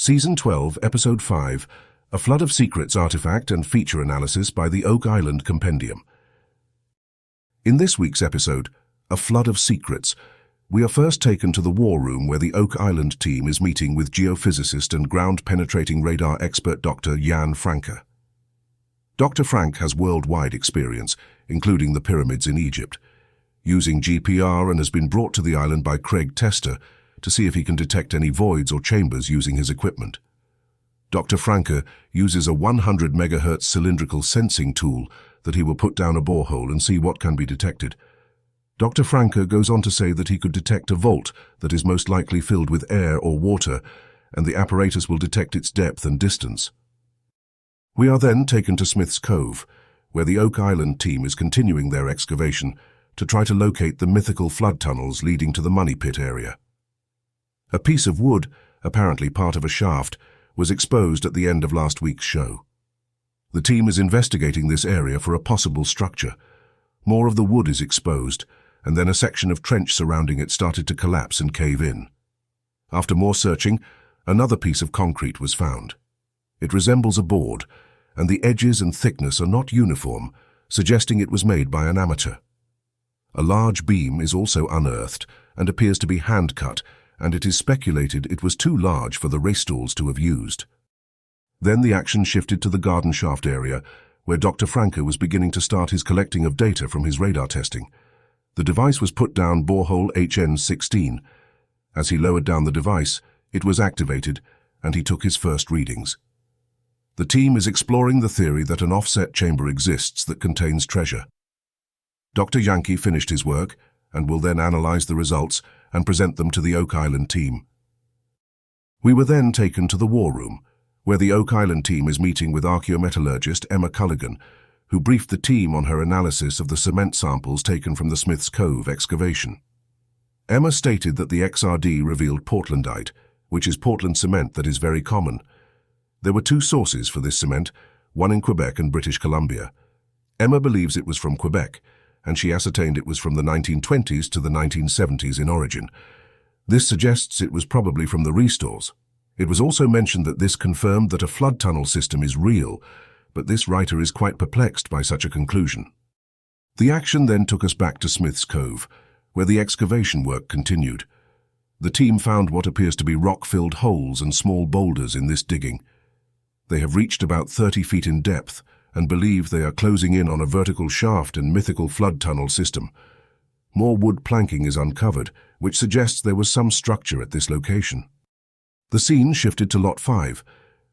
Season 12, Episode 5, A Flood of Secrets Artifact and Feature Analysis by the Oak Island Compendium. In this week's episode, A Flood of Secrets, we are first taken to the war room where the Oak Island team is meeting with geophysicist and ground-penetrating radar expert Dr. Jan Franke. Dr. Franke has worldwide experience, including the pyramids in Egypt, using GPR, and has been brought to the island by Craig Tester to see if he can detect any voids or chambers using his equipment. Dr. Franke uses a 100 MHz cylindrical sensing tool that he will put down a borehole and see what can be detected. Dr. Franke goes on to say that he could detect a vault that is most likely filled with air or water, and the apparatus will detect its depth and distance. We are then taken to Smith's Cove, where the Oak Island team is continuing their excavation to try to locate the mythical flood tunnels leading to the money pit area. A piece of wood, apparently part of a shaft, was exposed at the end of last week's show. The team is investigating this area for a possible structure. More of the wood is exposed, and then a section of trench surrounding it started to collapse and cave in. After more searching, another piece of concrete was found. It resembles a board, and the edges and thickness are not uniform, suggesting it was made by an amateur. A large beam is also unearthed and appears to be hand-cut, and it is speculated it was too large for the race stalls to have used. Then the action shifted to the garden shaft area, where Dr. Franke was beginning to start his collecting of data from his radar testing. The device was put down borehole HN16. As he lowered down the device, it was activated, and he took his first readings. The team is exploring the theory that an offset chamber exists that contains treasure. Dr. Yankee finished his work, and will then analyze the results and present them to the Oak Island team. We were then taken to the war room, where the Oak Island team is meeting with archaeometallurgist Emma Culligan, who briefed the team on her analysis of the cement samples taken from the Smith's Cove excavation. Emma stated that the XRD revealed Portlandite, which is Portland cement that is very common. There were two sources for this cement, one in Quebec and British Columbia. Emma believes it was from Quebec, and she ascertained it was from the 1920s to the 1970s in origin. This suggests it was probably from the restores. It was also mentioned that this confirmed that a flood tunnel system is real, but this writer is quite perplexed by such a conclusion. The action then took us back to Smith's Cove, where the excavation work continued. The team found what appears to be rock-filled holes and small boulders in this digging. They have reached about 30 feet in depth, and believe they are closing in on a vertical shaft and mythical flood tunnel system. More wood planking is uncovered, which suggests there was some structure at this location. The scene shifted to Lot 5,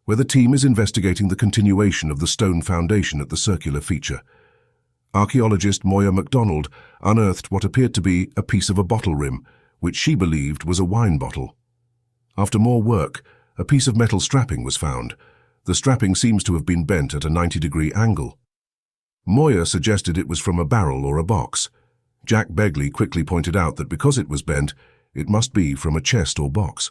where the team is investigating the continuation of the stone foundation at the circular feature. Archaeologist Moya MacDonald unearthed what appeared to be a piece of a bottle rim, which she believed was a wine bottle. After more work, a piece of metal strapping was found. The strapping seems to have been bent at a 90-degree angle. Moya suggested it was from a barrel or a box. Jack Begley quickly pointed out that because it was bent, it must be from a chest or box.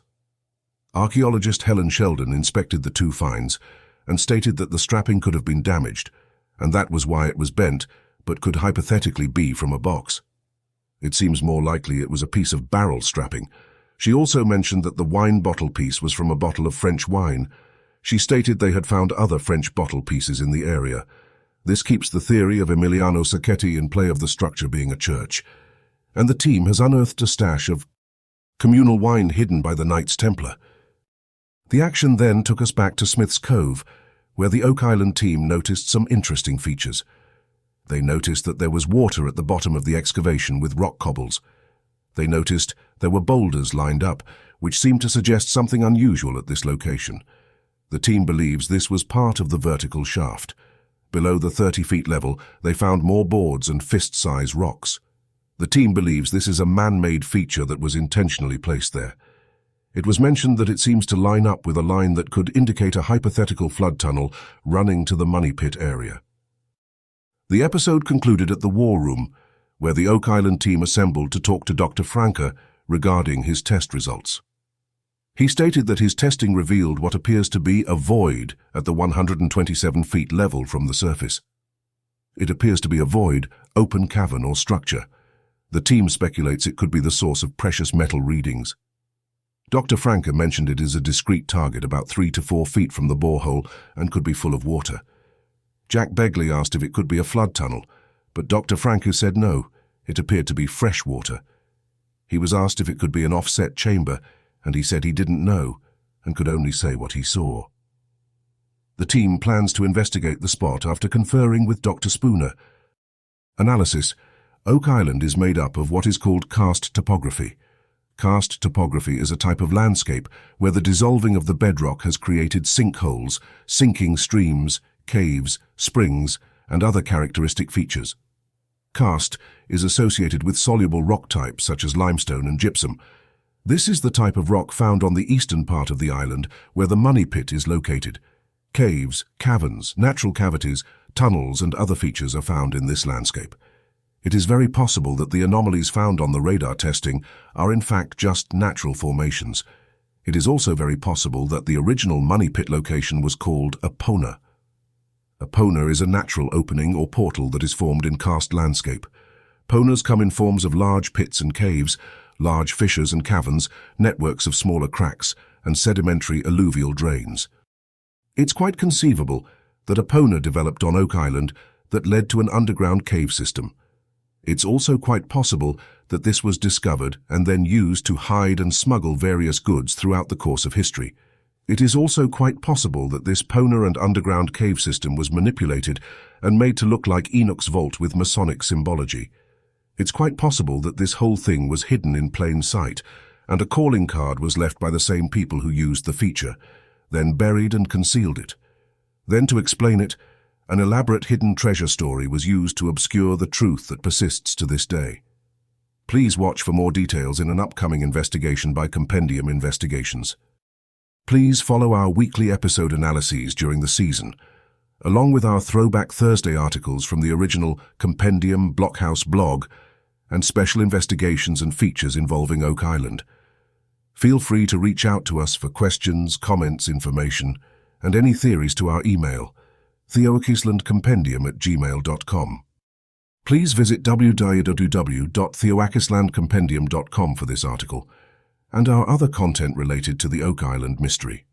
Archaeologist Helen Sheldon inspected the two finds and stated that the strapping could have been damaged, and that was why it was bent, but could hypothetically be from a box. It seems more likely it was a piece of barrel strapping. She also mentioned that the wine bottle piece was from a bottle of French wine. She stated they had found other French bottle pieces in the area. This keeps the theory of Emiliano Sacchetti in play of the structure being a church. And the team has unearthed a stash of communal wine hidden by the Knights Templar. The action then took us back to Smith's Cove, where the Oak Island team noticed some interesting features. They noticed that there was water at the bottom of the excavation with rock cobbles. They noticed there were boulders lined up, which seemed to suggest something unusual at this location. The team believes this was part of the vertical shaft. Below the 30-feet level, they found more boards and fist-size rocks. The team believes this is a man-made feature that was intentionally placed there. It was mentioned that it seems to line up with a line that could indicate a hypothetical flood tunnel running to the money pit area. The episode concluded at the war room, where the Oak Island team assembled to talk to Dr. Franke regarding his test results. He stated that his testing revealed what appears to be a void at the 127 feet level from the surface. It appears to be a void, open cavern or structure. The team speculates it could be the source of precious metal readings. Dr. Franke mentioned it is a discrete target about 3 to 4 feet from the borehole and could be full of water. Jack Begley asked if it could be a flood tunnel, but Dr. Franke said no, it appeared to be fresh water. He was asked if it could be an offset chamber, and he said he didn't know and could only say what he saw. The team plans to investigate the spot after conferring with Dr. Spooner. Analysis. Oak Island is made up of what is called karst topography. Karst topography is a type of landscape where the dissolving of the bedrock has created sinkholes, sinking streams, caves, springs, and other characteristic features. Karst is associated with soluble rock types such as limestone and gypsum. This is the type of rock found on the eastern part of the island where the money pit is located. Caves, caverns, natural cavities, tunnels, and other features are found in this landscape. It is very possible that the anomalies found on the radar testing are in fact just natural formations. It is also very possible that the original money pit location was called a pona. A pona is a natural opening or portal that is formed in karst landscape. Ponas come in forms of large pits and caves, large fissures and caverns, networks of smaller cracks, and sedimentary alluvial drains. It's quite conceivable that a pona developed on Oak Island that led to an underground cave system. It's also quite possible that this was discovered and then used to hide and smuggle various goods throughout the course of history. It is also quite possible that this pona and underground cave system was manipulated and made to look like Enoch's vault with Masonic symbology. It's quite possible that this whole thing was hidden in plain sight, and a calling card was left by the same people who used the feature, then buried and concealed it. Then to explain it, an elaborate hidden treasure story was used to obscure the truth that persists to this day. Please watch for more details in an upcoming investigation by Compendium Investigations. Please follow our weekly episode analyses during the season, along with our Throwback Thursday articles from the original Compendium Blockhouse blog and special investigations and features involving Oak Island. Feel free to reach out to us for questions, comments, information, and any theories to our email, theoakislandcompendium@gmail.com. Please visit www.theoakislandcompendium.com for this article and our other content related to the Oak Island mystery.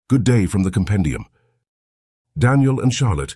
Good day from the Compendium. Daniel and Charlotte,